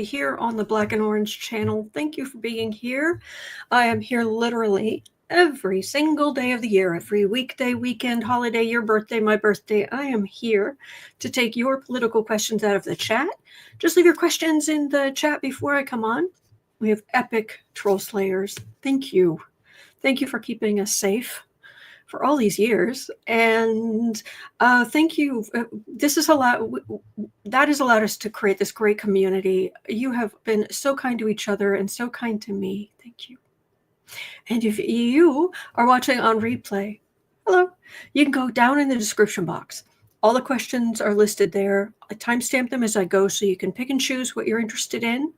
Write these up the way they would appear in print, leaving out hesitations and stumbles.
Here on the Black and Orange channel. Thank you for being here. I am here literally every single day of the year, every weekday, weekend, holiday, your birthday, my birthday. I am here to take your political questions out of the chat. Just leave your questions in the chat before I come on. We have epic troll slayers. Thank you. Thank you for keeping us safe for all these years, and thank you. That has allowed us to create this great community. You have been so kind to each other and so kind to me. Thank you. And if you are watching on replay, hello, you can go down in the description box. All the questions are listed there. I timestamp them as I go, so you can pick and choose what you're interested in,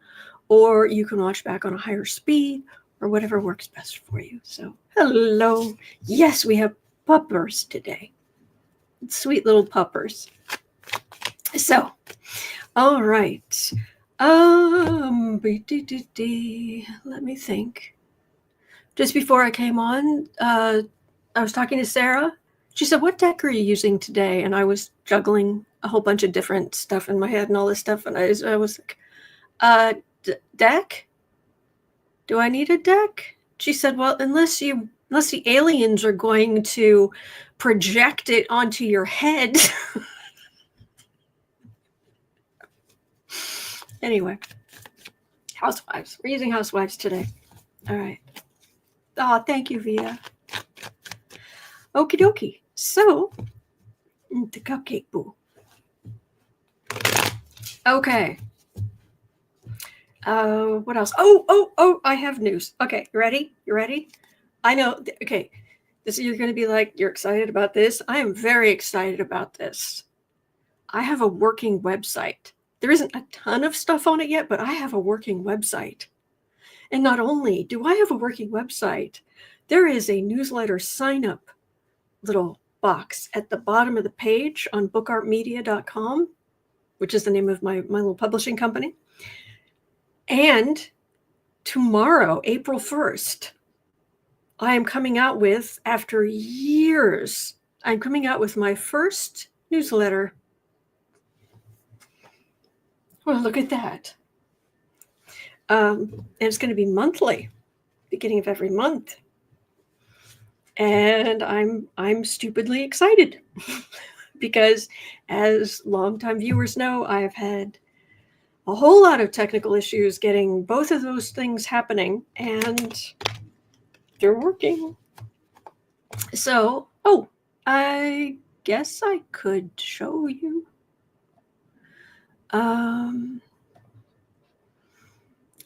or you can watch back on a higher speed, or whatever works best for you. So, hello. Yes, we have puppers today. Sweet little puppers. So, all right. Let me think. Just before I came on, I was talking to Sarah. She said, "What deck are you using today?" And I was juggling a whole bunch of different stuff in my head and all this stuff. And I was like, deck? Do I need a deck? She said, well, unless the aliens are going to project it onto your head. Anyway, Housewives. We're using Housewives today. All right. Oh, thank you, Via. Okie dokie. So, the cupcake boo. Okay. What else? Oh, I have news. Okay, you ready? You ready? I know. Okay, you're going to be like, you're excited about this? I am very excited about this. I have a working website. There isn't a ton of stuff on it yet, but I have a working website. And not only do I have a working website, there is a newsletter sign-up little box at the bottom of the page on bookartmedia.com, which is the name of my little publishing company. And tomorrow, April 1st, I am coming out with, after years, I'm coming out with my first newsletter. Well, look at that. And it's going to be monthly, beginning of every month. And I'm stupidly excited because, as longtime viewers know, I've had a whole lot of technical issues getting both of those things happening, and they're working. So, I guess I could show you.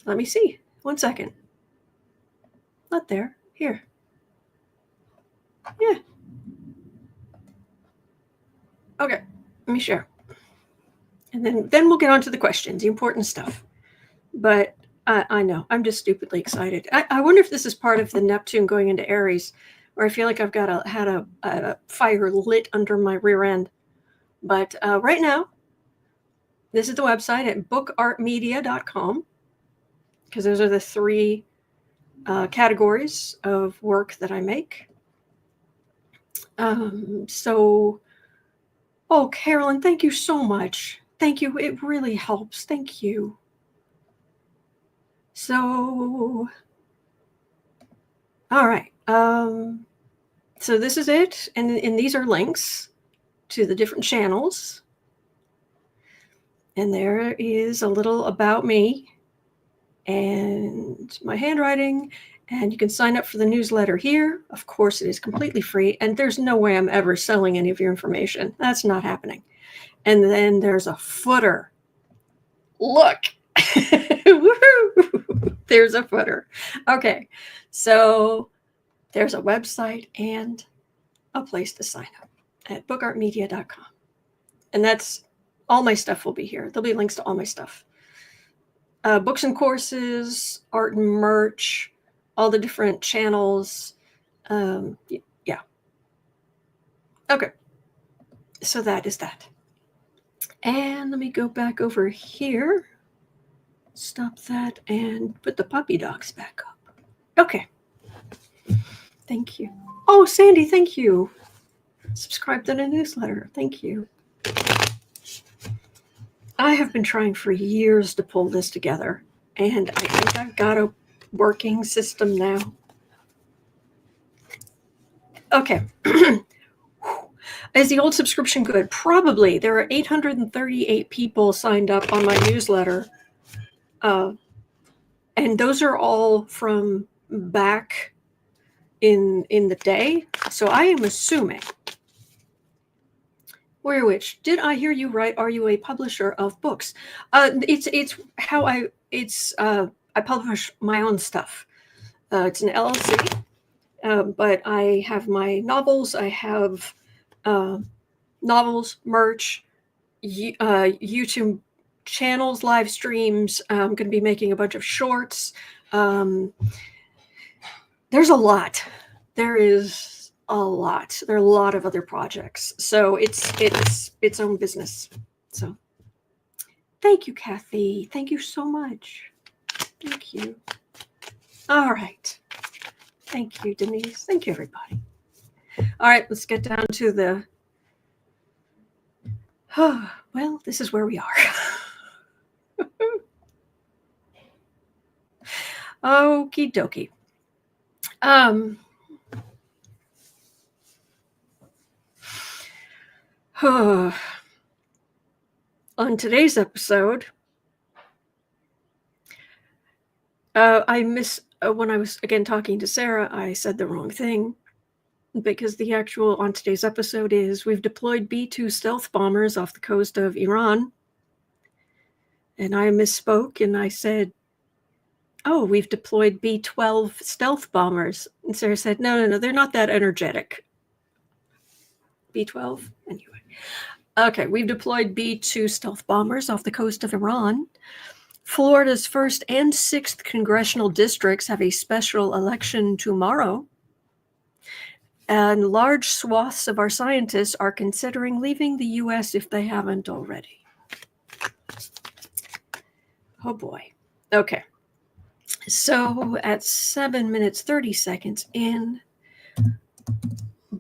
Let me see. 1 second. Not there. Here. Yeah. Okay. Let me share. And then we'll get on to the questions, the important stuff. But I know, I'm just stupidly excited. I wonder if this is part of the Neptune going into Aries, where I feel like I've had a fire lit under my rear end. But right now, this is the website at bookartmedia.com, because those are the three categories of work that I make. Oh, Carolyn, thank you so much. Thank you. It really helps. Thank you. So, all right. So this is it. And these are links to the different channels. And there is a little about me and my handwriting. And you can sign up for the newsletter here. Of course, it is completely free. And there's no way I'm ever selling any of your information. That's not happening. And then there's a footer. Look. Woohoo! There's a footer. Okay. So there's a website and a place to sign up at bookartmedia.com. And that's all my stuff will be here. There'll be links to all my stuff. Books and courses, art and merch, all the different channels. Yeah. Okay. So that is that. And let me go back over here. Stop that and put the puppy dogs back up. Okay. Thank you. Oh, Sandy, thank you. Subscribe to the newsletter. Thank you. I have been trying for years to pull this together, and I think I've got a working system now. Okay. Is the old subscription good? Probably. There are 838 people signed up on my newsletter. And those are all from back in the day. So I am assuming. Warrior Witch, did I hear you right? Are you a publisher of books? It's how I publish my own stuff. It's an LLC, but I have my novels. I have novels, merch, YouTube channels, live streams. I'm going to be making a bunch of shorts. There's a lot. There is a lot. There are a lot of other projects. So it's its own business. So thank you, Kathy. Thank you so much. Thank you. All right. Thank you, Denise. Thank you, everybody. All right, let's get down to the... well, this is where we are. Okie dokie. On today's episode, when I was again talking to Sarah, I said the wrong thing, because the actual on today's episode is we've deployed B2 stealth bombers off the coast of Iran. And I misspoke and I said, oh, we've deployed B12 stealth bombers. And Sarah said, no, they're not that energetic. B12? Anyway. Okay, we've deployed B2 stealth bombers off the coast of Iran. Florida's 1st and 6th Congressional Districts have a special election tomorrow. And large swaths of our scientists are considering leaving the U.S. if they haven't already. Oh boy. Okay. So at 7 minutes, 30 seconds in,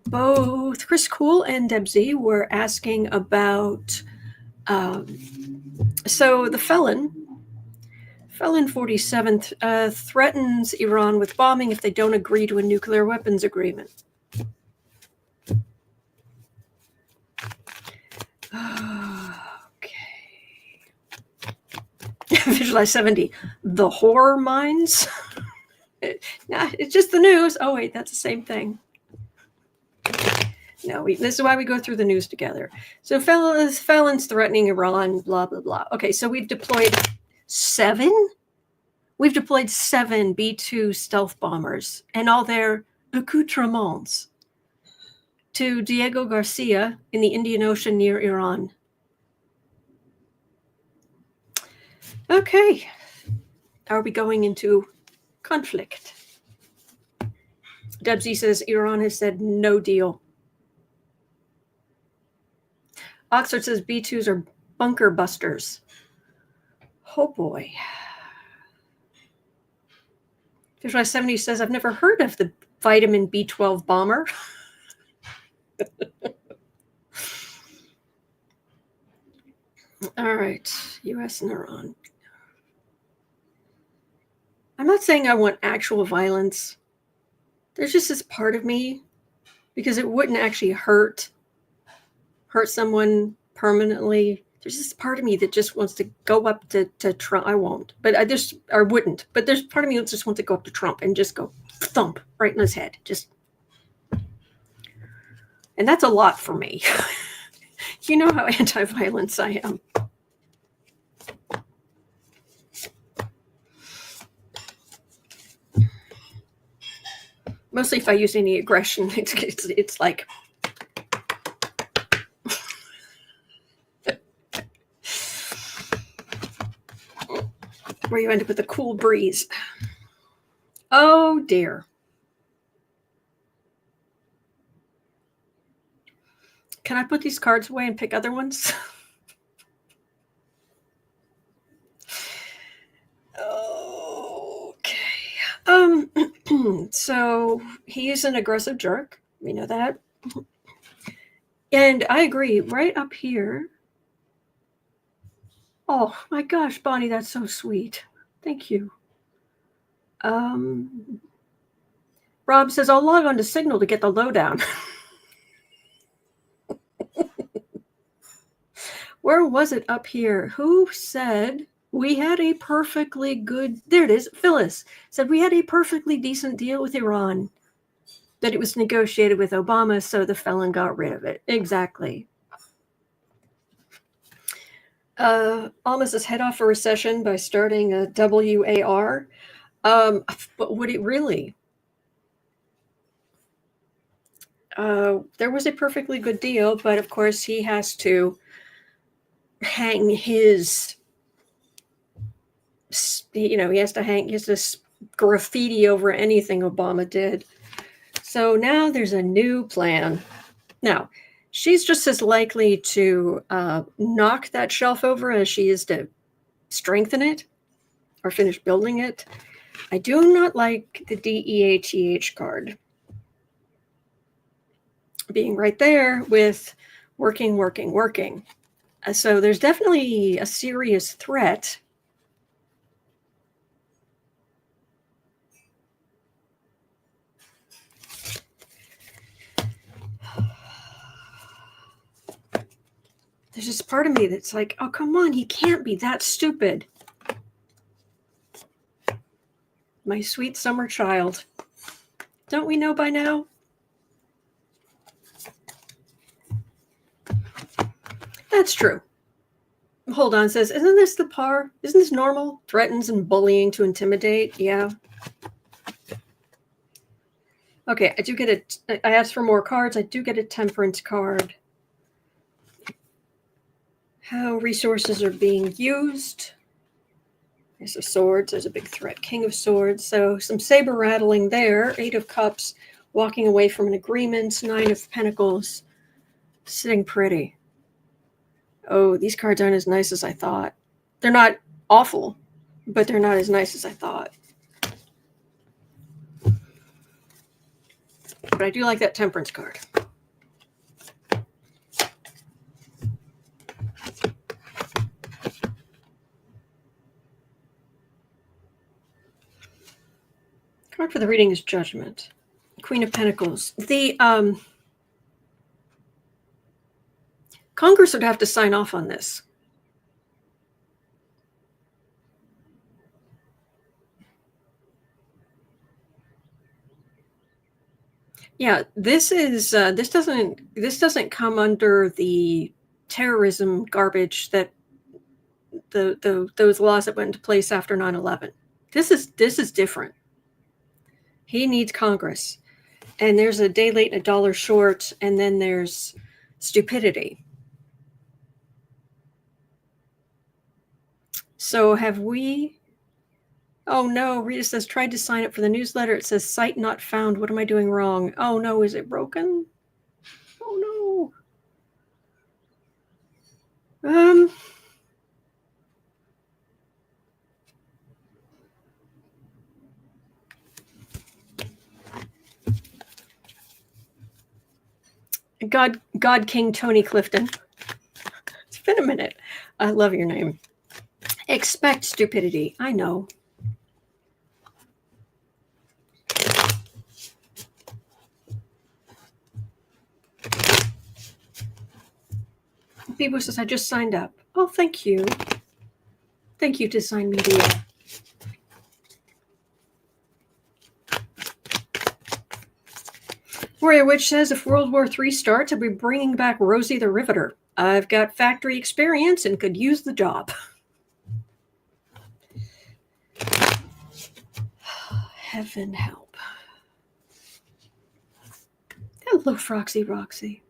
both Chris Cool and Debsy were asking about, so the Felon 47 threatens Iran with bombing if they don't agree to a nuclear weapons agreement. Okay. Visualize 70. The horror mines? Nah, it's just the news. Oh, wait, that's the same thing. No, this is why we go through the news together. So felons threatening Iran, blah, blah, blah. Okay, so we've deployed 7? We've deployed 7 B2 stealth bombers and all their accouterments to Diego Garcia in the Indian Ocean near Iran. Okay. Are we going into conflict? Debsy says Iran has said no deal. Oxford says B2s are bunker busters. Oh boy. Visualize 70 says I've never heard of the vitamin B12 bomber. All right, U.S. and Iran. I'm not saying I want actual violence. There's just this part of me, because it wouldn't actually hurt someone permanently. There's this part of me that just wants to go up to Trump. I won't, but I wouldn't. But there's part of me that just wants to go up to Trump and just go thump right in his head. And that's a lot for me. You know how anti-violence I am. Mostly if I use any aggression, it's like... where you end up with a cool breeze. Oh, dear. Can I put these cards away and pick other ones? Okay. So he's an aggressive jerk. We know that. And I agree. Right up here, Oh my gosh, Bonnie, that's so sweet. Thank you. Rob says, I'll log on to Signal to get the lowdown. Where was it up here? Who said we had a perfectly good... There it is. Phyllis said we had a perfectly decent deal with Iran, that it was negotiated with Obama, so the Felon got rid of it. Exactly. Alma says, head off a recession by starting a WAR. But would it really? There was a perfectly good deal, but of course he has to hang his, he has to graffiti over anything Obama did. So now there's a new plan. Now, she's just as likely to knock that shelf over as she is to strengthen it or finish building it. I do not like the DEATH card being right there with working. So there's definitely a serious threat. There's this part of me that's like, oh, come on, he can't be that stupid. My sweet summer child. Don't we know by now? That's true. Hold on, says, isn't this the par? Isn't this normal? Threatens and bullying to intimidate. Yeah. Okay, I do get I asked for more cards. I do get a temperance card. How resources are being used. There's a swords. There's a big threat. King of Swords. So some saber rattling there. 8 of Cups. Walking away from an agreement. 9 of Pentacles. Sitting pretty. Oh, these cards aren't as nice as I thought. They're not awful, but they're not as nice as I thought. But I do like that temperance card. Card for the reading is Judgment. Queen of Pentacles. The Congress would have to sign off on this. Yeah, this doesn't come under the terrorism garbage that those laws that went into place after 9/11. This is different. He needs Congress. And there's a day late and a dollar short, and then there's stupidity. So have we... Oh no, Rita says, tried to sign up for the newsletter. It says site not found. What am I doing wrong? Oh no, is it broken? Oh no. God King Tony Clifton. It's been a minute. I love your name. Expect stupidity. I know. People says, I just signed up. Oh, thank you. Thank you, Design Media. Warrior Witch says, if World War III starts, I'll be bringing back Rosie the Riveter. I've got factory experience and could use the job. Heaven help. Hello, Froxy Roxy.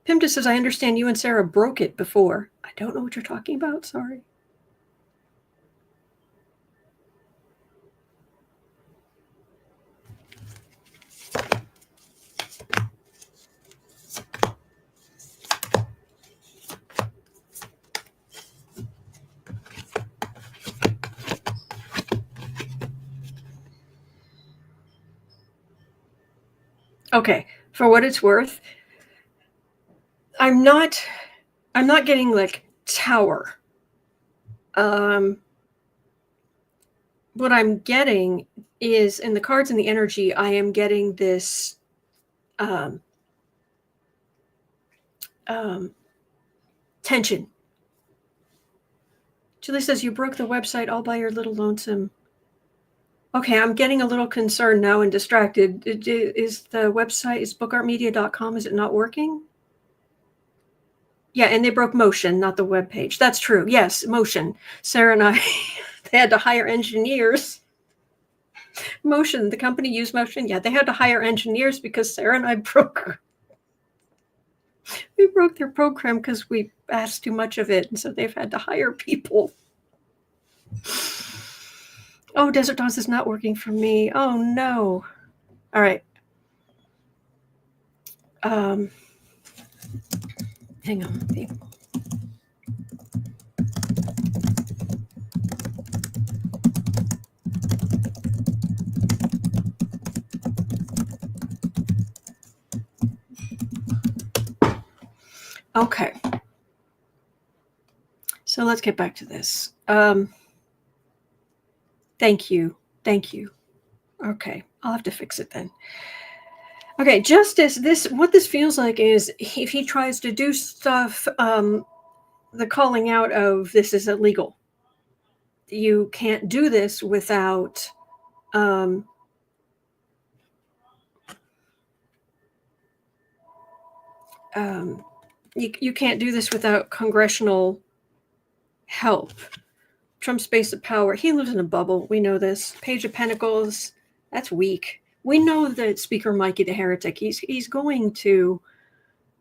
Pimta says, I understand you and Sarah broke it before. I don't know what you're talking about. Sorry. Okay, for what it's worth, I'm not I'm not getting like tower. What I'm getting is in the cards and the energy, I am getting this tension. Julie says, you broke the website all by your little lonesome. Okay, I'm getting a little concerned now and distracted. Is the website, is bookartmedia.com, is it not working? Yeah, and they broke Motion, not the web page. That's true. Yes, Motion. Sarah and I, they had to hire engineers. Motion, the company used Motion. Yeah, they had to hire engineers because Sarah and I broke their program because we asked too much of it, and so they've had to hire people. Oh, Desert Dawns is not working for me. Oh no. All right. Hang on. Okay. So let's get back to this. Thank you. Okay, I'll have to fix it then. Okay, Justice, what this feels like is if he tries to do stuff, the calling out of this is illegal. You can't do this without you can't do this without congressional help. Trump's base of power. He lives in a bubble. We know this. Page of Pentacles. That's weak. We know that Speaker Mikey the Heretic. He's going to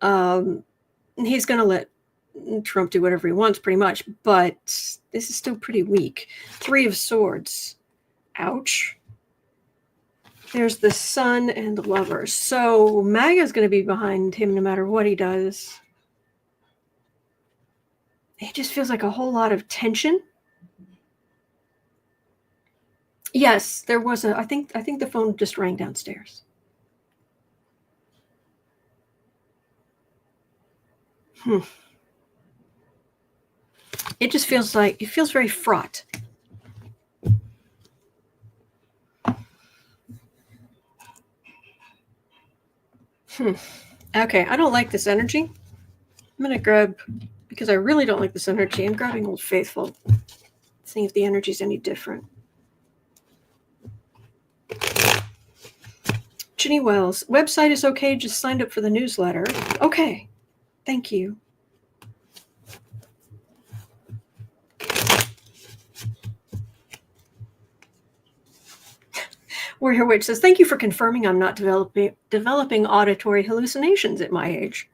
let Trump do whatever he wants, pretty much. But this is still pretty weak. Three of Swords. Ouch. There's the Sun and the Lovers. So MAGA's going to be behind him no matter what he does. It just feels like a whole lot of tension. Yes, there was I think the phone just rang downstairs. It just feels very fraught. Okay, I don't like this energy. I'm going to grab, because I really don't like this energy, I'm grabbing Old Faithful. Seeing if the energy's any different. Ginny Wells, website is okay, just signed up for the newsletter. Okay, thank you. Warrior Witch says, thank you for confirming I'm not developing auditory hallucinations at my age.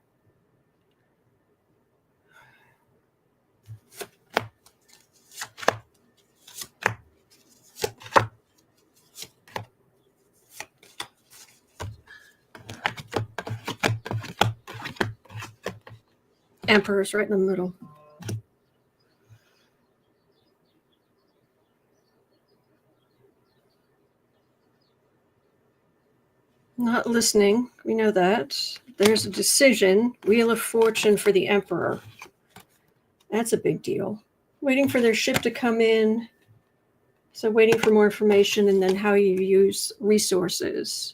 Emperor's right in the middle. Not listening. We know that. There's a decision. Wheel of Fortune for the Emperor. That's a big deal. Waiting for their ship to come in. So waiting for more information and then how you use resources.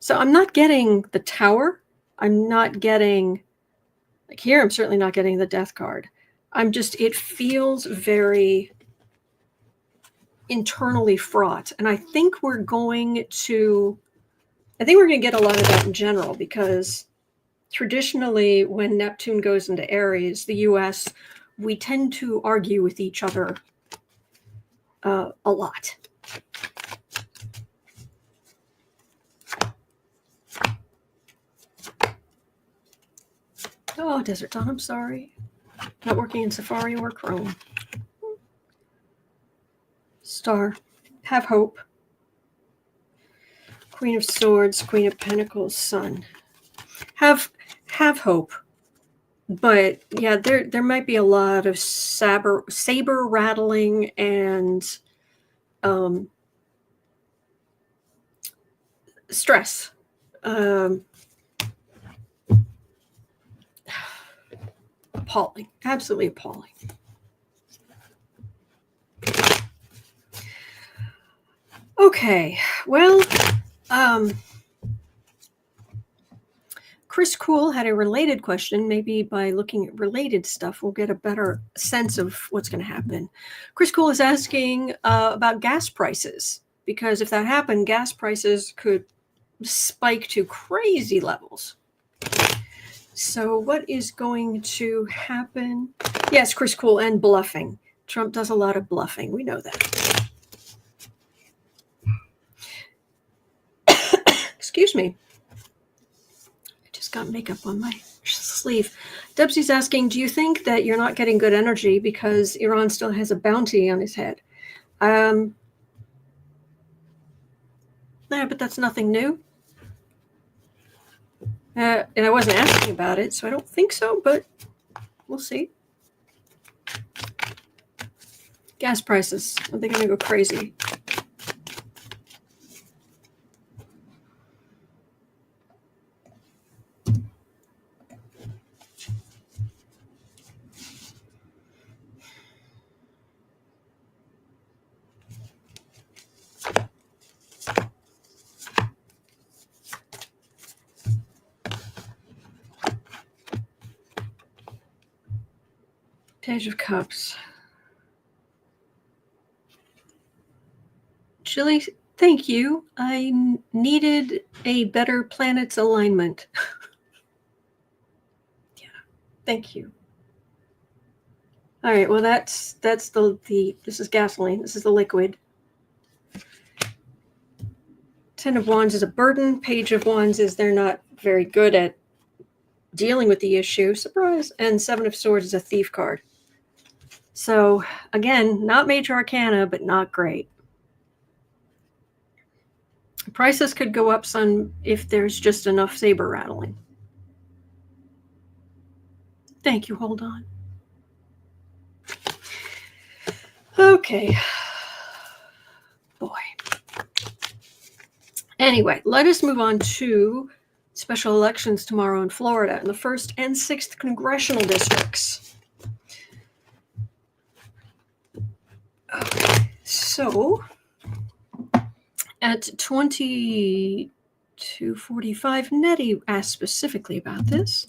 So I'm not getting the Tower. I'm not getting, like here, I'm certainly not getting the Death card. It feels very internally fraught. And I think we're going to get a lot of that in general, because traditionally when Neptune goes into Aries, the US, we tend to argue with each other a lot. Oh, Desert Dawn, I'm sorry. Not working in Safari or Chrome. Star, have hope. Queen of Swords, Queen of Pentacles, Sun. Have hope. But yeah, there might be a lot of saber rattling and stress. appalling, absolutely appalling. Okay, well, Chris Cool had a related question. Maybe by looking at related stuff, we'll get a better sense of what's going to happen. Chris Cool is asking about gas prices, because if that happened, gas prices could spike to crazy levels. So what is going to happen? Yes, Chris Cool, and bluffing. Trump does a lot of bluffing. We know that. Excuse me. I just got makeup on my sleeve. Debsy's asking, do you think that you're not getting good energy because Iran still has a bounty on his head? Yeah, but that's nothing new. And I wasn't asking about it, so I don't think so, but we'll see. Gas prices, are they going to go crazy? Page of Cups. Julie, thank you. I needed a better planet's alignment. Yeah, thank you. All right, well, that's the this is gasoline. This is the liquid. Ten of Wands is a burden. Page of Wands is they're not very good at dealing with the issue. Surprise. And Seven of Swords is a thief card. So, again, not major arcana, but not great. Prices could go up some if there's just enough saber rattling. Thank you. Hold on. Okay. Boy. Anyway, let us move on to special elections tomorrow in Florida in the 1st and 6th Congressional Districts. Okay, so at 22:45, Nettie asked specifically about this.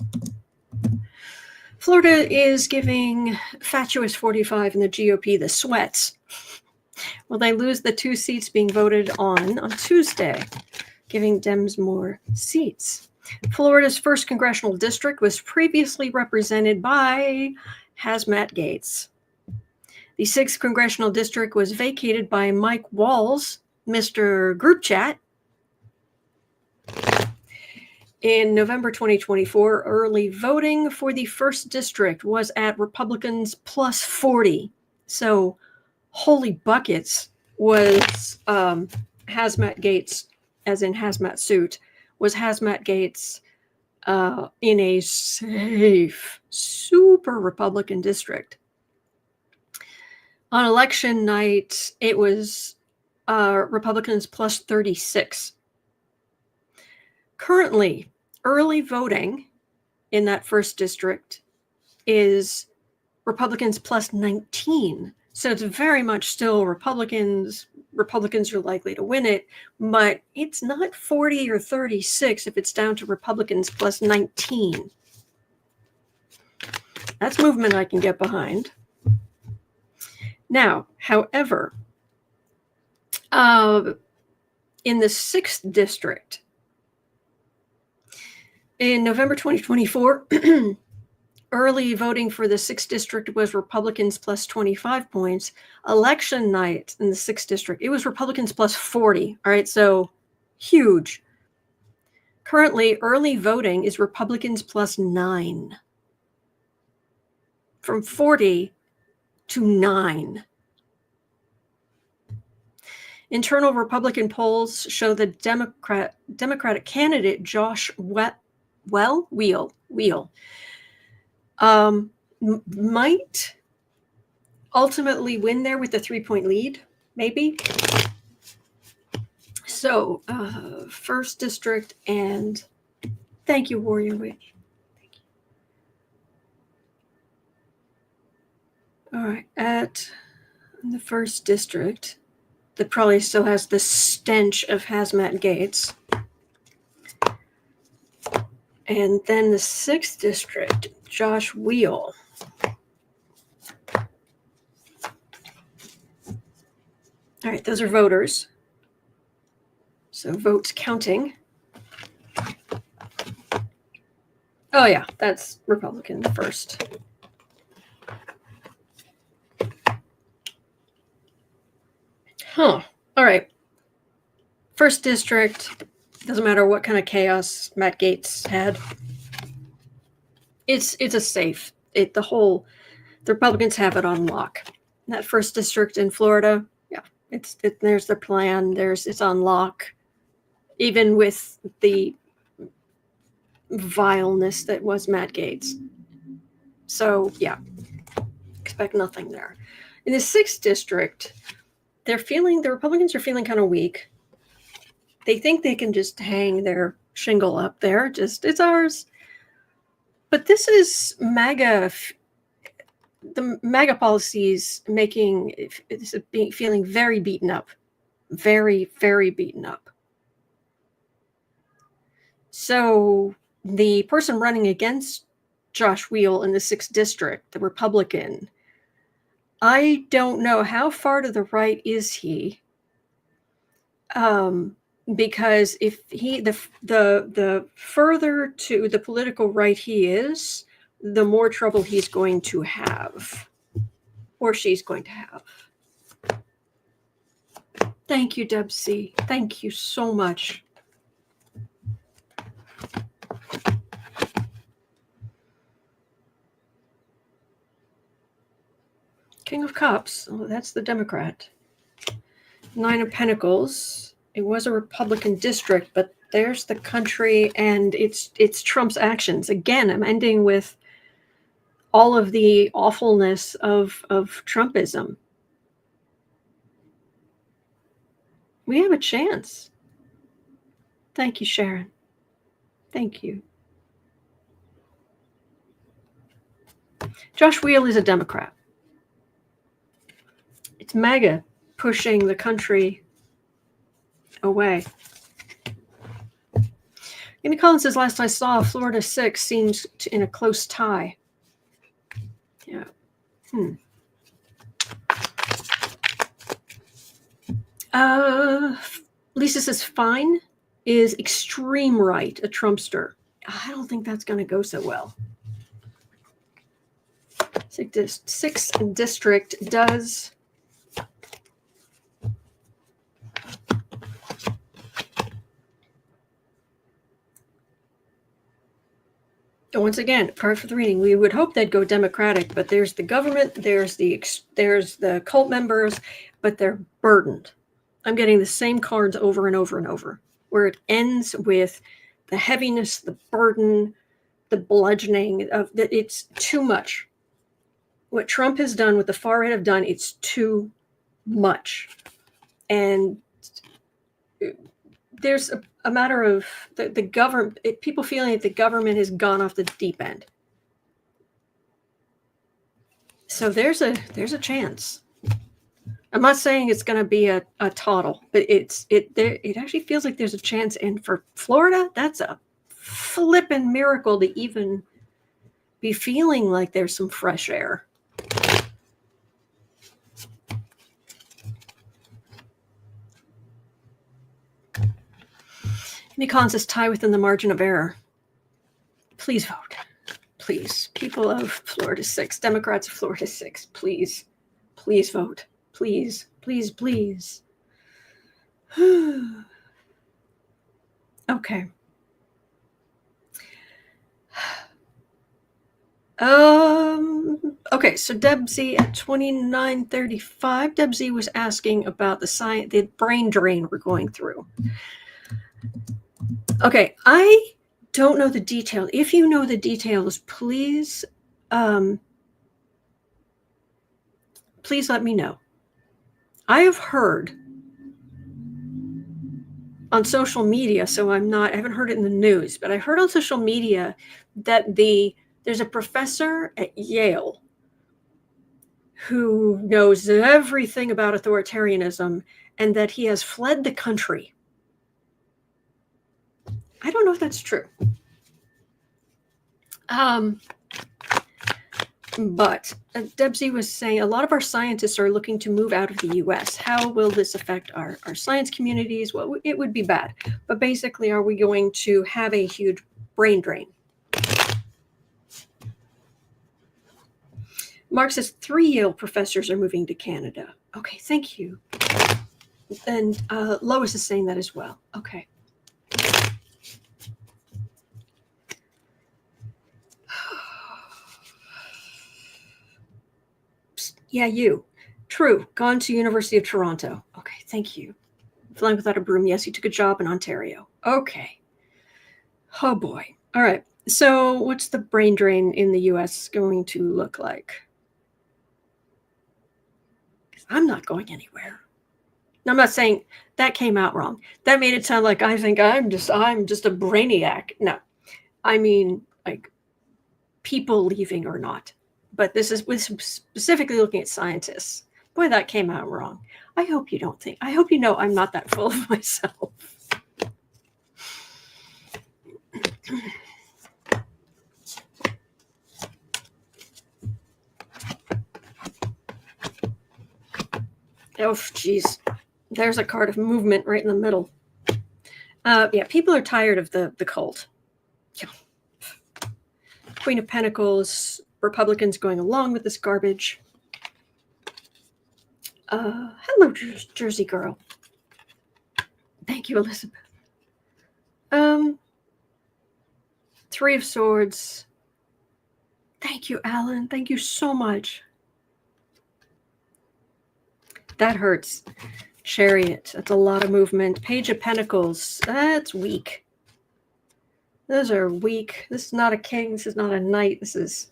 Florida is giving fatuous 45 in the GOP the sweats. Will they lose the 2 seats being voted on Tuesday, giving Dems more seats? Florida's 1st Congressional District was previously represented by Matt Gaetz. The 6th Congressional District was vacated by Mike Waltz, Mr. Group Chat. In November 2024, early voting for the 1st District was at Republicans plus 40. So, holy buckets was Hazmat Gaetz, as in hazmat suit, was Hazmat Gaetz in a safe, super Republican district. On election night, it was Republicans plus 36. Currently, early voting in that 1st district is Republicans plus 19. So it's very much still Republicans. Republicans are likely to win it, but it's not 40 or 36 if it's down to Republicans plus 19. That's movement I can get behind. Now, however, in the 6th district, in November 2024, early voting for the 6th district was Republicans plus 25 points. Election night in the 6th district, it was Republicans plus 40. All right, so huge. Currently, early voting is Republicans plus 9. From 40 to 9. Internal Republican polls show the Democratic candidate Josh Wheel might ultimately win there with a 3-point lead, maybe. So, 1st district, and thank you, Warrior Witch. All right, at the first district, that probably still has the stench of Matt Gaetz. And then the sixth district, Josh Wheel. All right, those are voters. So votes counting. Oh yeah, that's Republican first. Huh. All right. First district, doesn't matter what kind of chaos Matt Gaetz had. It's a safe. The Republicans have it on lock. That first district in Florida, yeah, there's the plan. It's on lock, even with the vileness that was Matt Gaetz. So yeah, expect nothing there. In the sixth district, the Republicans are feeling kind of weak. They think they can just hang their shingle up there. It's ours. But this is MAGA. The MAGA policies feeling very beaten up. Very, very beaten up. So the person running against Josh Wheel in the 6th district, the Republican, I don't know how far to the right is he. Because if the further to the political right he is, the more trouble he's going to have, or she's going to have. Thank you, Deb C. Thank you so much. King of Cups. Oh, that's the Democrat. 9 of Pentacles. It was a Republican district, but there's the country, and it's Trump's actions. Again, I'm ending with all of the awfulness of Trumpism. We have a chance. Thank you, Sharon. Thank you. Josh Wheel is a Democrat. It's MAGA pushing the country away. Amy Collins says, last I saw, Florida 6 seems in a close tie. Yeah. Lisa says, fine is extreme right, a Trumpster. I don't think that's going to go so well. 6th district does... Once again, part for the reading, we would hope they'd go Democratic, but there's the government, there's the cult members, but they're burdened. I'm getting the same cards over and over and over, where it ends with the heaviness, the burden, the bludgeoning of that. It's too much. What Trump has done, what the far right have done, it's too much. And there's a matter of the government, people feeling that the government has gone off the deep end. So there's a chance. I'm not saying it's going to be a toddle, but it actually feels like there's a chance. And for Florida, that's a flippin' miracle to even be feeling like there's some fresh air. Collins says tie within the margin of error. Please vote. Please. People of Florida 6, Democrats of Florida 6, please. Please vote. Please. Please, please. Okay. Okay, so Deb Z at 2935. Deb Z was asking about the brain drain we're going through. Okay, I don't know the detail. If you know the details, please let me know. I have heard on social media, so I haven't heard it in the news, but I heard on social media that there's a professor at Yale who knows everything about authoritarianism and that he has fled the country. I don't know if that's true. But Debsy was saying a lot of our scientists are looking to move out of the US. How will this affect our science communities? Well, it would be bad. But basically, are we going to have a huge brain drain? Mark says 3 Yale professors are moving to Canada. Okay, thank you. And Lois is saying that as well. Okay. Yeah, you. True. Gone to University of Toronto. Okay, thank you. Flying without a broom. Yes, he took a job in Ontario. Okay. Oh boy. All right. So what's the brain drain in the US going to look like? I'm not going anywhere. Now, I'm not saying that came out wrong. That made it sound like I think I'm just a brainiac. No. I mean, like, people leaving or not. But this is specifically looking at scientists. Boy, that came out wrong. I hope you don't think. I hope you know I'm not that full of myself. Oh, geez. There's a card of movement right in the middle. Yeah, people are tired of the cult. Yeah. Queen of Pentacles, Republicans going along with this garbage. Hello, Jersey girl. Thank you, Elizabeth. 3 of Swords. Thank you, Alan. Thank you so much. That hurts. Chariot. That's a lot of movement. Page of Pentacles. That's weak. Those are weak. This is not a king. This is not a knight. This is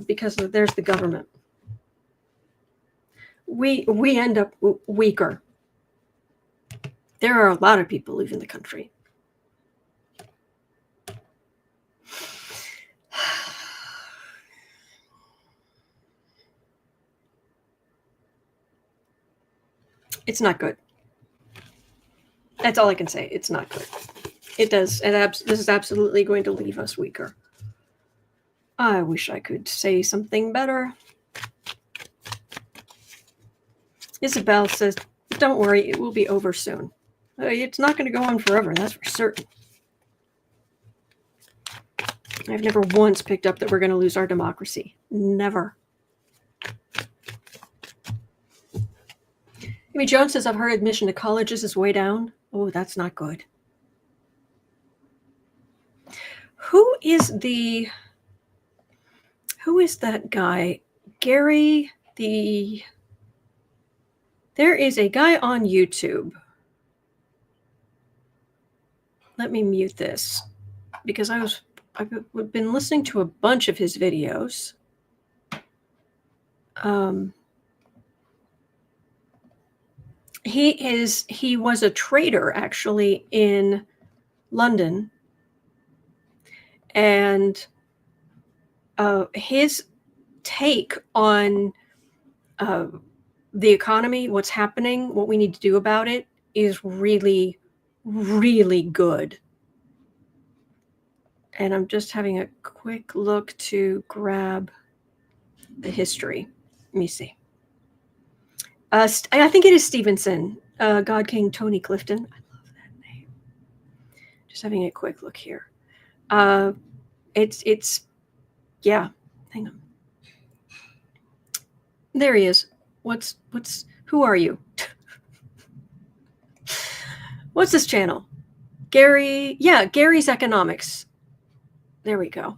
because there's the government. We end up weaker. There are a lot of people leaving the country. It's not good. That's all I can say. It's not good. It does. This is absolutely going to leave us weaker. I wish I could say something better. Isabel says, don't worry, it will be over soon. It's not going to go on forever, that's for certain. I've never once picked up that we're going to lose our democracy. Never. Amy Jones says, I've heard admission to colleges is way down. Oh, that's not good. Who is that guy? Gary, there is a guy on YouTube. Let me mute this because I've been listening to a bunch of his videos. He was a trader actually in London, and his take on the economy, what's happening, what we need to do about it is really, really good. And I'm just having a quick look to grab the history. Let me see. I think it is Stevenson, God King Tony Clifton. I love that name. Just having a quick look here. It's yeah. Hang on. There he is. Who are you? What's this channel? Gary. Yeah, Gary's Economics. There we go.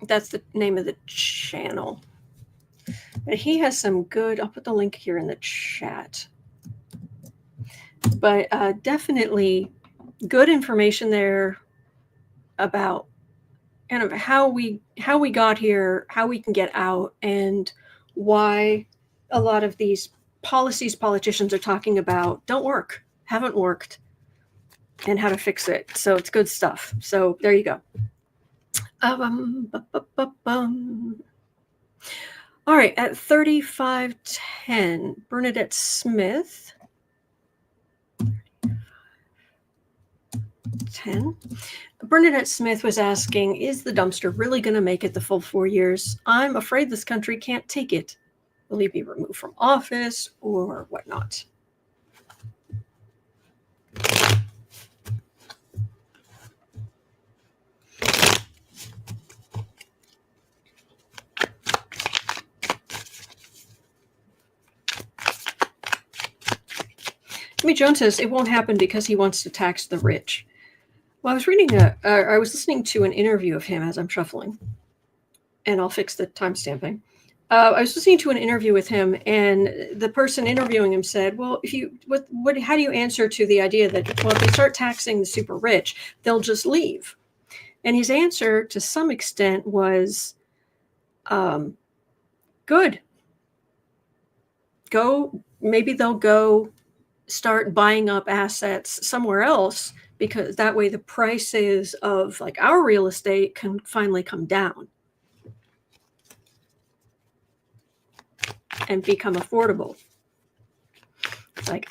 That's the name of the channel. But he has some good, I'll put the link here in the chat. But definitely good information there about kind of how we got here, how we can get out, and why a lot of these policies politicians are talking about don't work, haven't worked, and how to fix it. So it's good stuff. So there you go. All right, at 3510, Bernadette Smith. 10. Bernadette Smith was asking, is the dumpster really going to make it the full 4 years? I'm afraid this country can't take it. Will he be removed from office or whatnot? Jimmy Jones says it won't happen because he wants to tax the rich. Well, I was listening to an interview of him as I'm shuffling, and I'll fix the timestamping. I was listening to an interview with him, and the person interviewing him said, "Well, how do you answer to the idea that, well, if they start taxing the super rich, they'll just leave?" And his answer, to some extent, was, "Good. Maybe they'll go start buying up assets somewhere else, because that way the prices of like our real estate can finally come down and become affordable." It's like,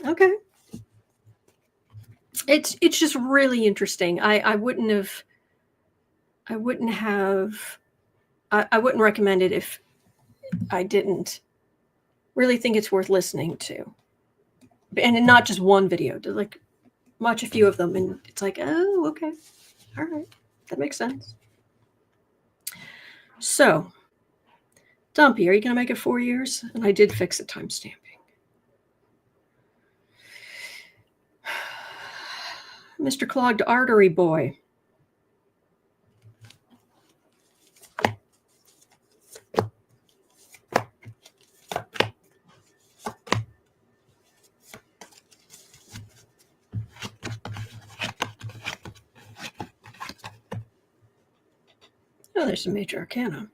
okay. It's just really interesting. I wouldn't recommend it if I didn't really think it's worth listening to. And not just one video, to like watch a few of them, and it's like, oh, okay, all right, that makes sense. So, Dumpy, are you going to make it 4 years? And I did fix the timestamping. Mr. Clogged Artery Boy. Oh, there's some major arcana.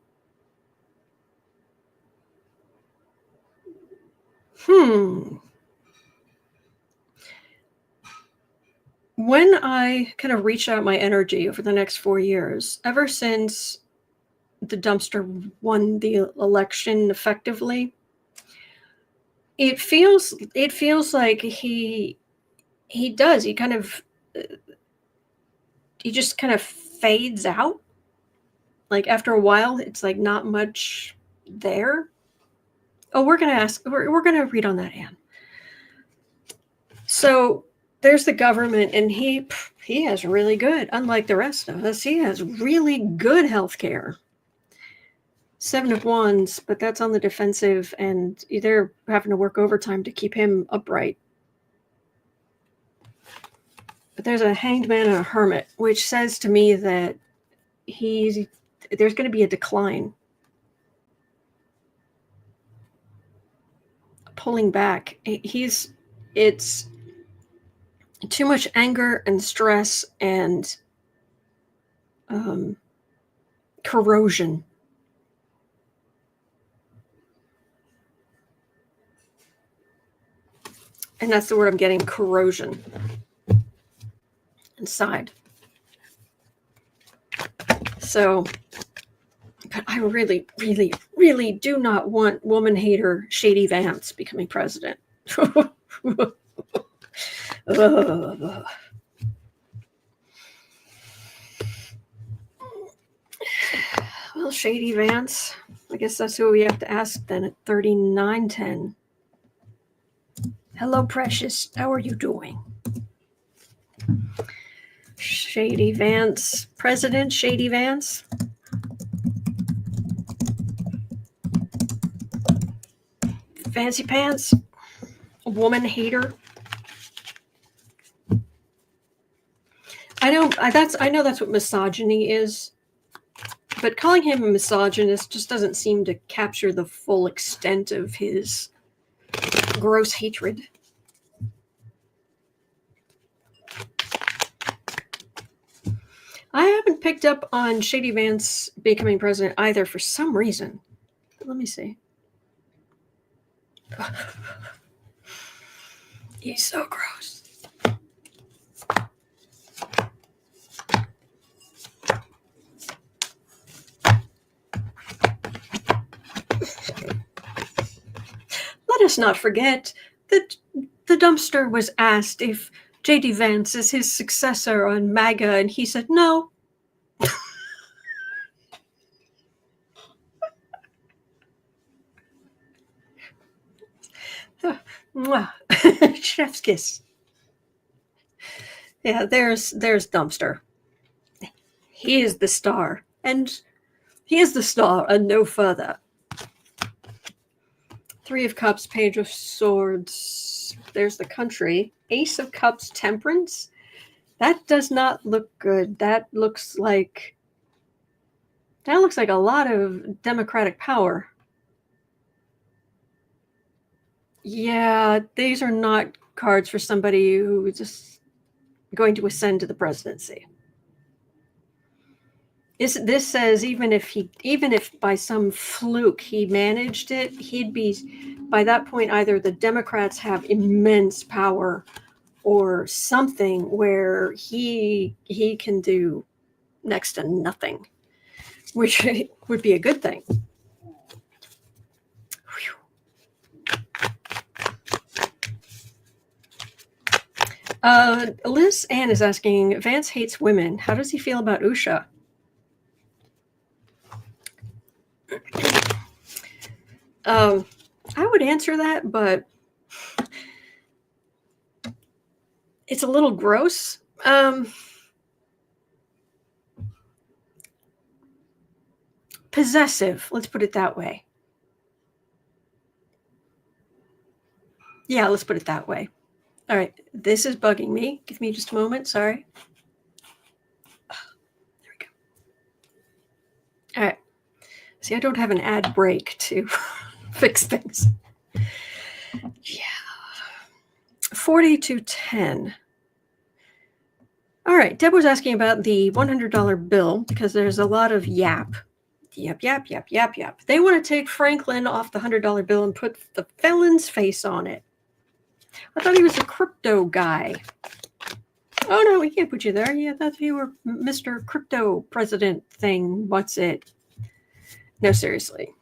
When I kind of reach out my energy over the next 4 years, ever since the dumpster won the election effectively, it feels like he just kind of fades out. Like after a while, it's like not much there. Oh, we're gonna read on that, Anne. So there's the government, and he has really good, unlike the rest of us, he has really good health care. 7 of Wands, but that's on the defensive, and they're having to work overtime to keep him upright. But there's a Hanged Man and a Hermit, which says to me that there's going to be a decline. Pulling back. It's too much anger and stress and corrosion. And that's the word I'm getting, corrosion inside. So, but I really, really, really do not want woman hater Shady Vance becoming president. Well, Shady Vance, I guess that's who we have to ask then at 3910. Hello, precious. How are you doing? Shady Vance, President Shady Vance. Fancy pants, woman hater. I know that's what misogyny is, but calling him a misogynist just doesn't seem to capture the full extent of his gross hatred. I haven't picked up on Shady Vance becoming president either for some reason. Let me see. He's so gross. us not forget that the dumpster was asked if J.D. Vance is his successor on MAGA, and he said no. Chef's kiss. Yeah, there's Dumpster. He is the star, and he is the star and no further. Three of Cups, Page of Swords. There's the country. Ace of Cups, Temperance. That does not look good. That looks like a lot of democratic power. Yeah, these are not cards for somebody who is just going to ascend to the presidency. This says even if by some fluke he managed it, he'd be, by that point, either the Democrats have immense power or something where he can do next to nothing, which would be a good thing. Liz Ann is asking, Vance hates women. How does he feel about Usha? I would answer that, but it's a little gross. Possessive, let's put it that way. Yeah, let's put it that way. All right, this is bugging me. Give me just a moment, sorry. There we go. All right. See, I don't have an ad break to fix things. Yeah. 40 to 10. All right, Deb was asking about the $100 bill because there's a lot of yap. Yap. They want to take Franklin off the $100 bill and put the felon's face on it. I thought he was a crypto guy. Oh, no, we can't put you there. Yeah, that's you were Mr. Crypto President thing. What's it? No, seriously.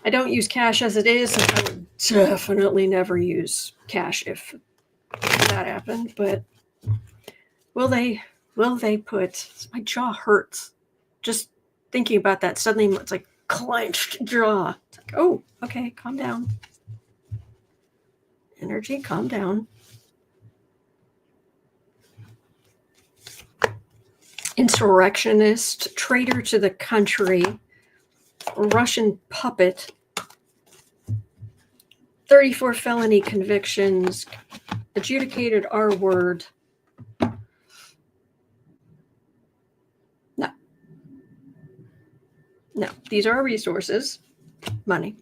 I don't use cash as it is. I would definitely never use cash if that happened. But will they put... My jaw hurts. Just thinking about that. Suddenly it's like clenched jaw. It's like, oh, okay, calm down. Energy, calm down. Insurrectionist, traitor to the country, Russian puppet, 34 felony convictions, adjudicated R word. No, these are resources, money.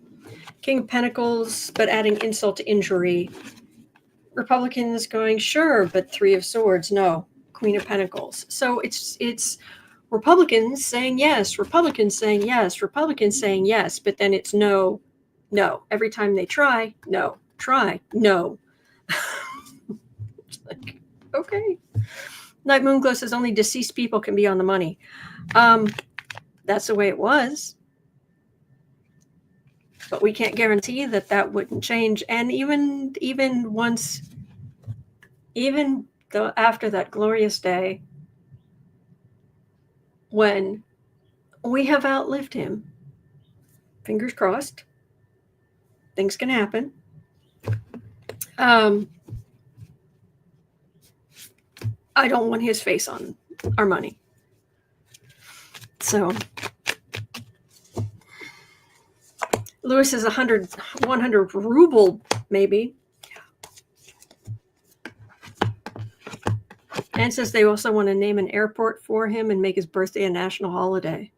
King of Pentacles, but adding insult to injury. Republicans going, sure, but Three of Swords, no. Queen of Pentacles. So it's Republicans saying yes, Republicans saying yes, Republicans saying yes, but then it's no. Every time they try, no. Try, no. It's like, okay. Night Moonglow says only deceased people can be on the money. That's the way it was. But we can't guarantee that wouldn't change. And even though after that glorious day, when we have outlived him, fingers crossed, things can happen. I don't want his face on our money. So Lewis is 100 ruble, maybe. And says they also want to name an airport for him and make his birthday a national holiday.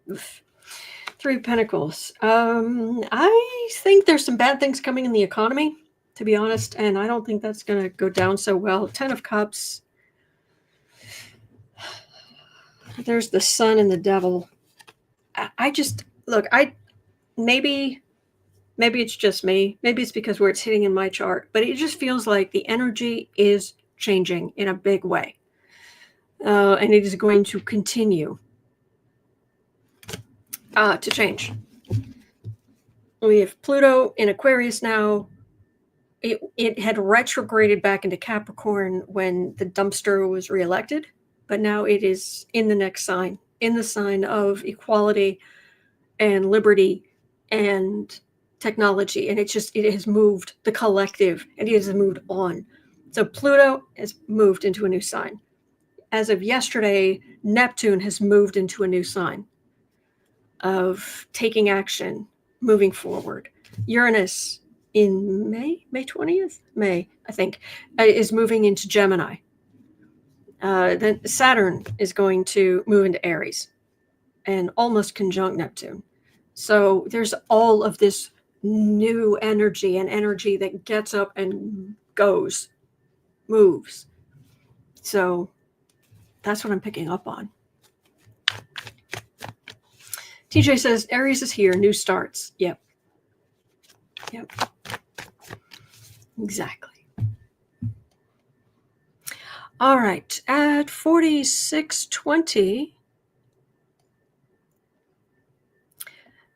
Oof. Three of Pentacles. I think there's some bad things coming in the economy, to be honest, and I don't think that's going to go down so well. 10 of Cups. There's the Sun and the Devil. Maybe it's just me. Maybe it's because where it's hitting in my chart, but it just feels like the energy is changing in a big way. And it is going to continue. to change. We have Pluto in Aquarius now. It had retrograded back into Capricorn when the dumpster was reelected, but now it is in the next sign, in the sign of equality and liberty and technology. And it has moved the collective, and it has moved on. So Pluto has moved into a new sign. As of yesterday, Neptune has moved into a new sign of taking action, moving forward. Uranus in May 20th, I think, is moving into Gemini. Then Saturn is going to move into Aries and almost conjunct Neptune. So there's all of this new energy, and energy that gets up and goes, moves. So that's what I'm picking up on. TJ says, Aries is here, new starts. Yep. Exactly. All right, at 4620.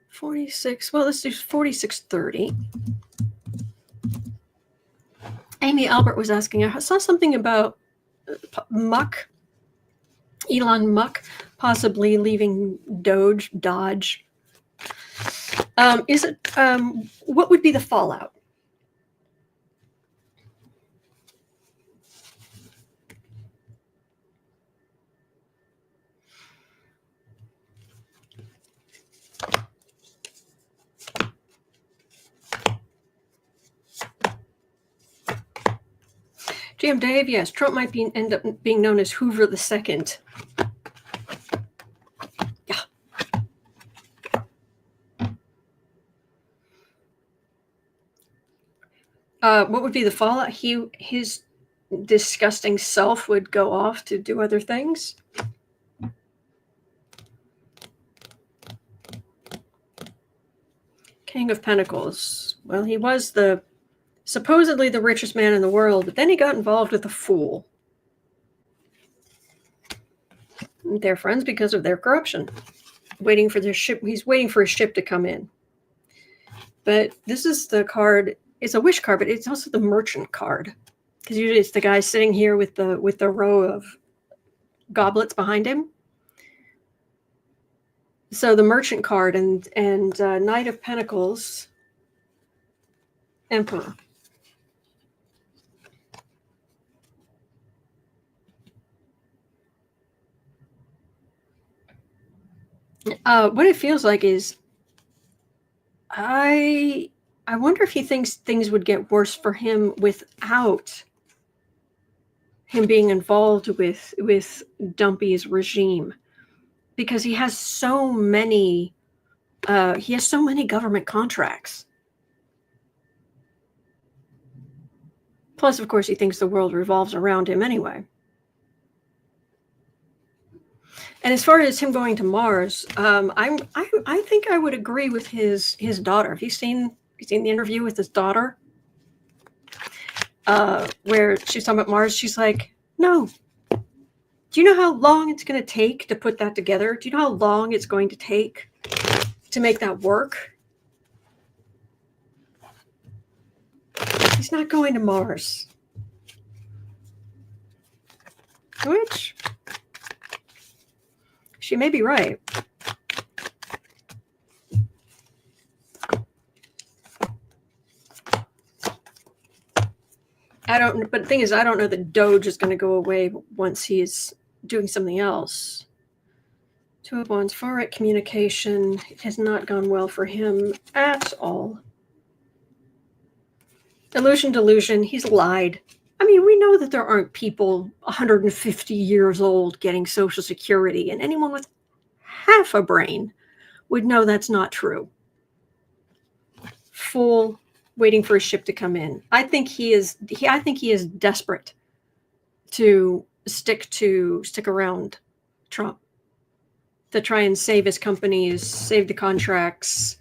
46, well, let's do 4630. Amy Albert was asking, I saw something about Musk, Elon Musk, possibly leaving DOGE. What would be the fallout? GM Dave, yes, Trump might end up being known as Hoover II. Yeah. What would be the fallout? His disgusting self would go off to do other things. King of Pentacles. Well, he was supposedly the richest man in the world, but then he got involved with a fool. They're friends because of their corruption. Waiting for their ship. He's waiting for a ship to come in. But this is the card. It's a wish card, but it's also the merchant card. Because usually it's the guy sitting here with the row of goblets behind him. So the merchant card and Knight of Pentacles, Emperor. What it feels like is, I wonder if he thinks things would get worse for him without him being involved with Dumpy's regime, because he has so many government contracts. Plus, of course, he thinks the world revolves around him anyway. And as far as him going to Mars, I think I would agree with his daughter. Have you seen the interview with his daughter? Where she's talking about Mars, she's like, no. Do you know how long it's going to take to put that together? Do you know how long it's going to take to make that work? He's not going to Mars. Which, she may be right. But the thing is, I don't know that DOGE is going to go away once he's doing something else. Two of Wands, far right communication. It has not gone well for him at all. Illusion, delusion. He's lied. I mean, we know that there aren't people 150 years old getting Social Security, and anyone with half a brain would know that's not true. Fool, waiting for a ship to come in. I think he is desperate to stick around Trump, to try and save his companies, save the contracts.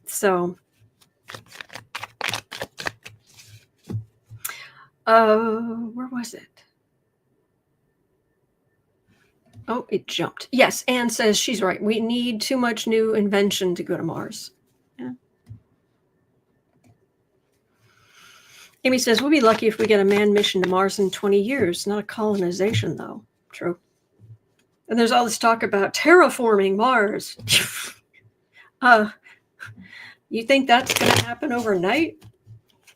So where was it? Oh, it jumped. Yes, Anne says she's right. We need too much new invention to go to Mars. Yeah. Amy says, we'll be lucky if we get a manned mission to Mars in 20 years. Not a colonization, though. True. And there's all this talk about terraforming Mars. You think that's going to happen overnight?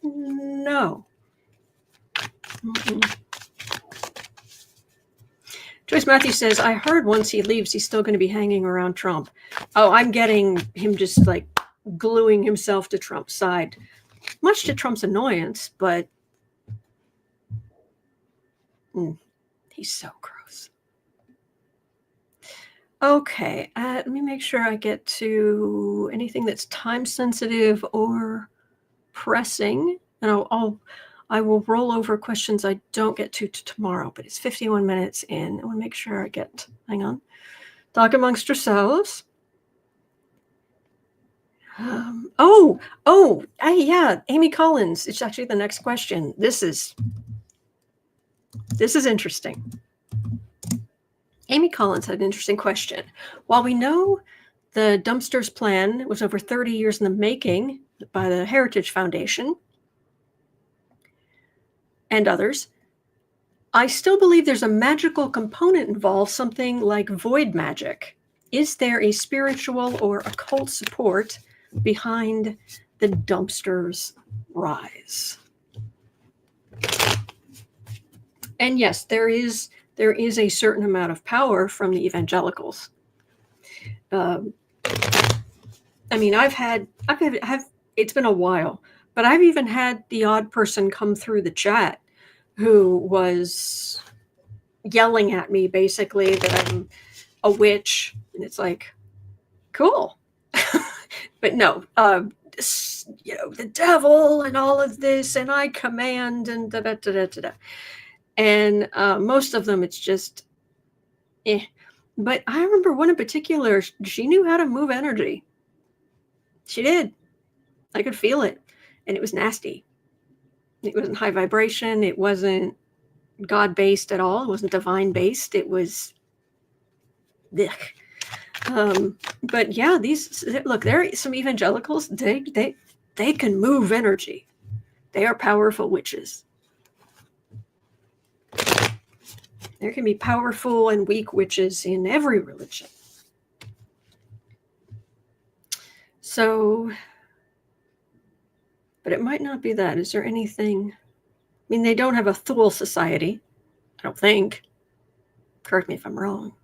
No. Mm-mm. Joyce Matthews says, I heard once he leaves, he's still going to be hanging around Trump. Oh, I'm getting him just like gluing himself to Trump's side, much to Trump's annoyance, but he's so gross. Okay, let me make sure I get to anything that's time sensitive or pressing, and I will roll over questions I don't get to tomorrow, but it's 51 minutes in. I want to make sure I get, hang on. Talk amongst yourselves. Yeah, Amy Collins. It's actually the next question. This is interesting. Amy Collins had an interesting question. While we know the dumpsters plan was over 30 years in the making by the Heritage Foundation and others, I still believe there's a magical component involved, something like void magic. Is there a spiritual or occult support behind the dumpsters' rise? And yes, there is a certain amount of power from the evangelicals. I mean, it's been a while, but I've even had the odd person come through the chat who was yelling at me basically that I'm a witch, and it's like, cool. But no, the devil and all of this, and I command, and da-da-da-da-da. And most of them, it's just, But I remember one in particular, she knew how to move energy. She did. I could feel it. And it was nasty. It wasn't high vibration. It wasn't God-based at all. It wasn't divine-based. It was, but yeah, there are some evangelicals. They can move energy. They are powerful witches. There can be powerful and weak witches in every religion. So, but it might not be that. Is there anything? I mean, they don't have a Thule society, I don't think. Correct me if I'm wrong.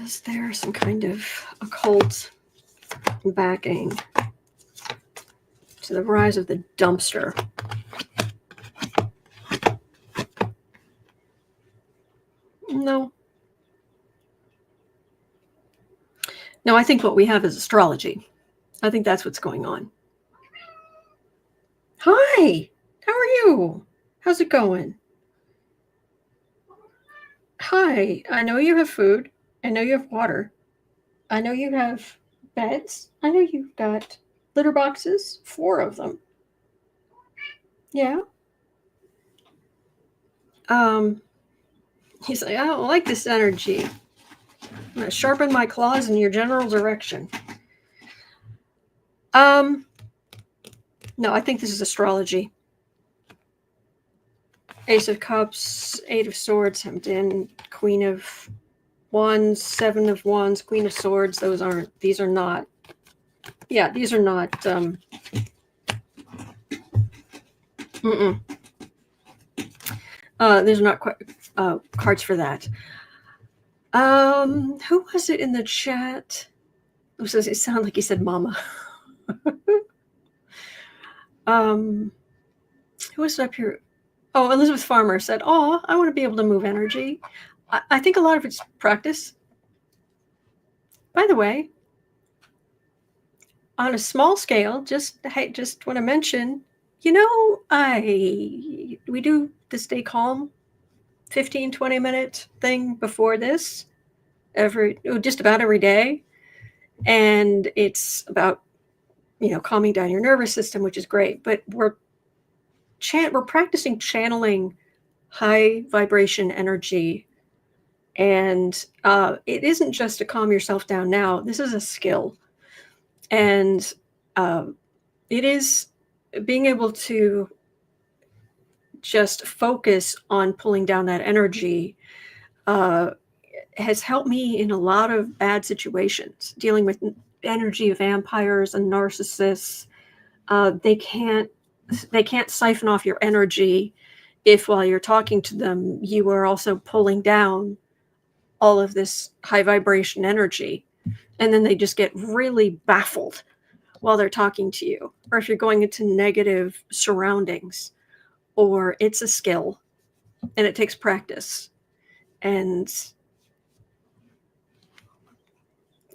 Is there some kind of occult backing to the rise of the dumpster? No. No, I think what we have is astrology. I think that's what's going on. Hi, how are you? How's it going? Hi, I know you have food. I know you have water. I know you have beds. I know you've got litter boxes, 4 of them. Yeah. He's like, I don't like this energy. I'm going to sharpen my claws in your general direction. No, I think this is astrology. Ace of Cups, 8 of Swords, hemmed in, Queen of Wands, 7 of Wands, Queen of Swords. These are not. Yeah, these are not. These are not quite cards for that. Who was it in the chat? Who says it sounded like he said "mama"? Who was up here? Oh, Elizabeth Farmer said, "Oh, I want to be able to move energy." I think a lot of it's practice. By the way, on a small scale, just want to mention, we do the Stay Calm 15-20 minute thing before this just about every day, and it's about calming down your nervous system, which is great, but we're we're practicing channeling high vibration energy. And it isn't just to calm yourself down now. This is a skill. And it is being able to just focus on pulling down that energy has helped me in a lot of bad situations, dealing with energy vampires and narcissists. They can't siphon off your energy if while you're talking to them, you are also pulling down all of this high vibration energy. And then they just get really baffled while they're talking to you. Or if you're going into negative surroundings, or it's a skill and it takes practice. And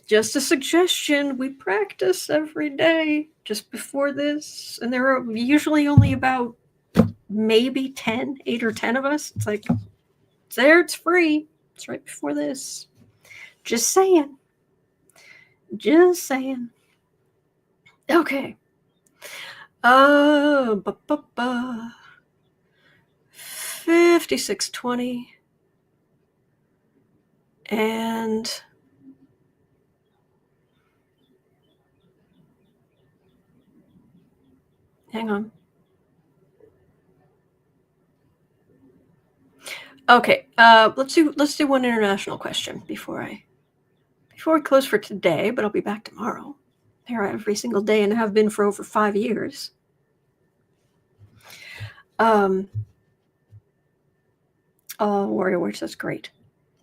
just a suggestion, we practice every day just before this. And there are usually only about maybe 8 or 10 of us. It's like, it's there, it's free. It's right before this. Just saying. Just saying. Okay. 5620. And hang on. Okay, let's do one international question before we close for today, but I'll be back tomorrow. Here every single day and have been for over 5 years. Warrior Watch, that's great.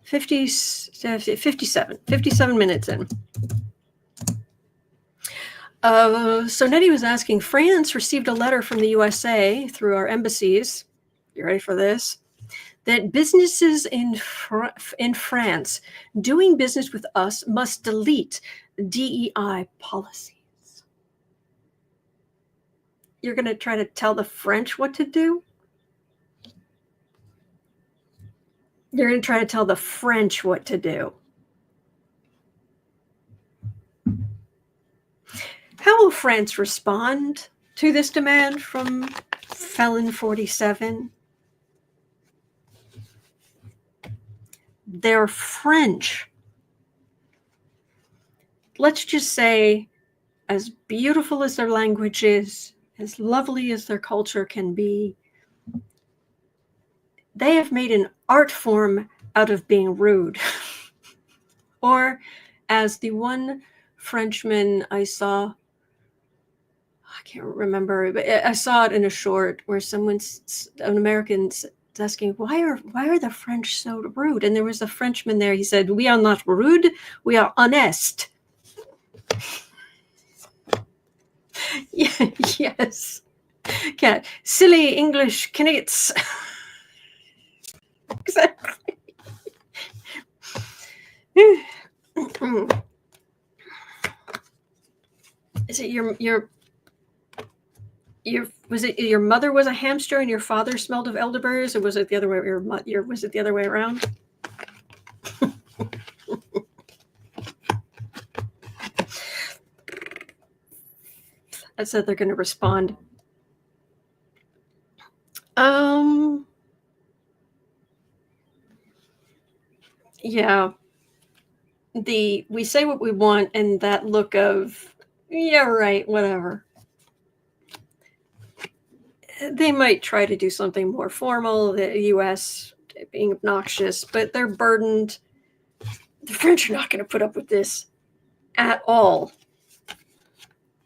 57 minutes in. So Nettie was asking, France received a letter from the USA through our embassies. You ready for this? That businesses in France doing business with us must delete DEI policies. You're going to try to tell the French what to do? You're going to try to tell the French what to do. How will France respond to this demand from Felon 47? They're French. Let's just say, as beautiful as their language is, as lovely as their culture can be, they have made an art form out of being rude. Or as the one Frenchman I saw, I can't remember, but I saw it in a short where an American's asking, why are the French so rude? And there was a Frenchman there. He said, we are not rude, we are honest. Yeah, yes. Yeah. Silly English Canadians. Exactly. Is it was it your mother was a hamster and your father smelled of elderberries, or was it the other way? Was it the other way around? I said they're going to respond. Yeah. We say what we want, and that look of, yeah, right, whatever. They might try to do something more formal, the U.S. being obnoxious, but they're burdened. The French are not going to put up with this at all.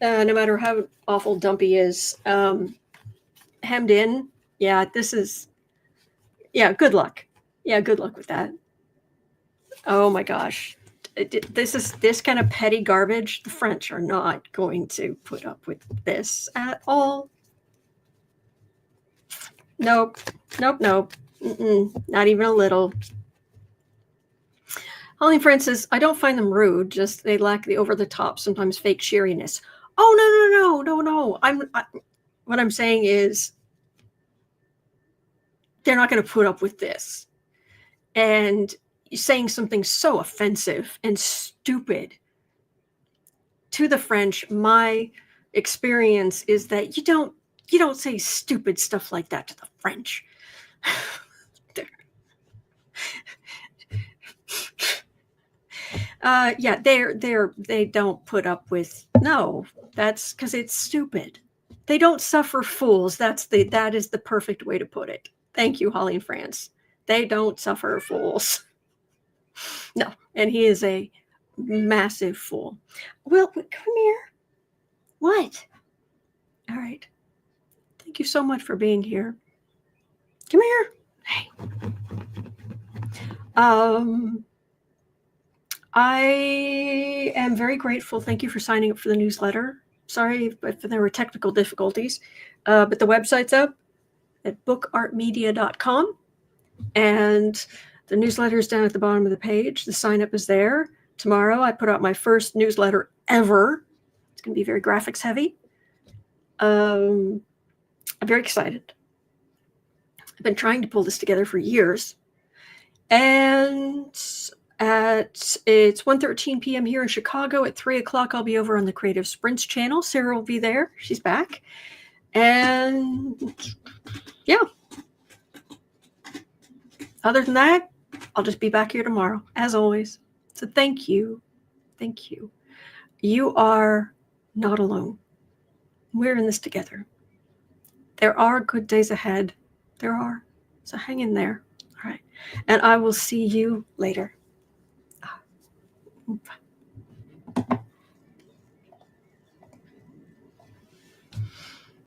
No matter how awful Dumpy is. Hemmed in, yeah, good luck. Yeah, good luck with that. Oh my gosh. This kind of petty garbage. The French are not going to put up with this at all. Nope. Not even a little. Holly Francis, I don't find them rude, just they lack the over-the-top, sometimes fake cheeriness. Oh, no. What I'm saying is they're not going to put up with this. And saying something so offensive and stupid to the French, my experience is that you don't You don't say stupid stuff like that to the French. Yeah, they don't put up with, no, that's because it's stupid. They don't suffer fools. That is the perfect way to put it. Thank you, Holly and France. They don't suffer fools. No, and he is a massive fool. Well, come here. What? All right. Thank you so much for being here. Come here. Hey. I am very grateful. Thank you for signing up for the newsletter. Sorry if there were technical difficulties, but the website's up at bookartmedia.com, and the newsletter is down at the bottom of the page. The sign up is there. Tomorrow, I put out my first newsletter ever. It's going to be very graphics heavy. I'm very excited. I've been trying to pull this together for years. And it's 1:13 p.m. here in Chicago. At 3 o'clock, I'll be over on the Creative Sprints channel. Sarah will be there. She's back. And yeah. Other than that, I'll just be back here tomorrow, as always. So thank you. Thank you. You are not alone. We're in this together. There are good days ahead. There are. So hang in there. All right. And I will see you later. Bye.